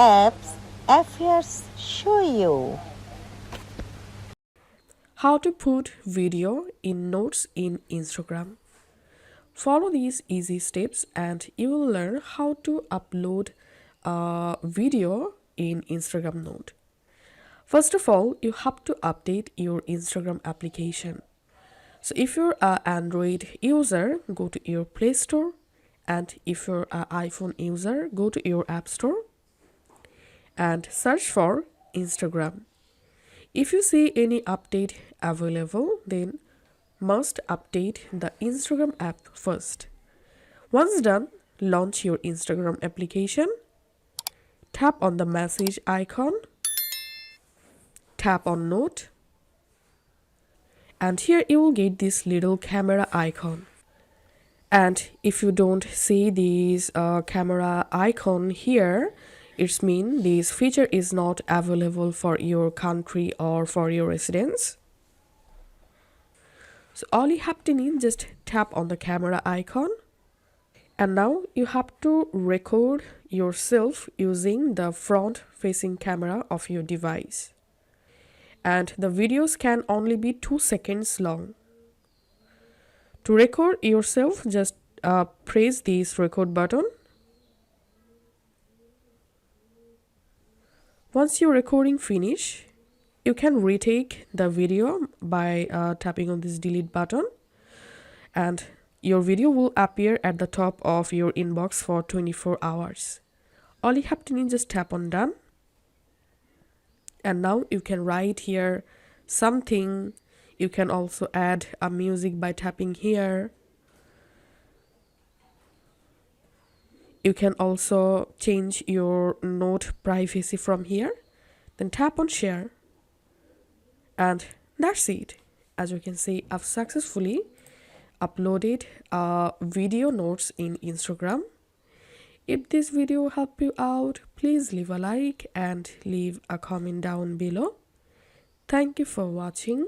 apps affairs show you. How to put video in notes in Instagram. Follow these easy steps and you will learn how to upload a video in Instagram Note. First of all, you have to update your Instagram application. So if you're an Android user, go to your Play Store, and if you're an iPhone user, go to your App Store and search for Instagram. If you see any update available, then must update the Instagram app first. Once done, launch your Instagram application. Tap on the message icon. Tap on Note. And here you will get this little camera icon. And if you don't see this camera icon here, it means this feature is not available for your country or for your residence. So all you have to need, just tap on the camera icon. And now you have to record yourself using the front facing camera of your device. And the videos can only be 2 seconds long. To record yourself, just press this record button. Once your recording finish, you can retake the video by tapping on this delete button, and your video will appear at the top of your inbox for 24 hours. All you have to need, just tap on done. And now you can write here something. You can also add a music by tapping here. You can also change your note privacy from here. Then tap on share. And that's it. As you can see, I've successfully uploaded video notes in Instagram. If this video helped you out, please leave a like and leave a comment down below. Thank you for watching.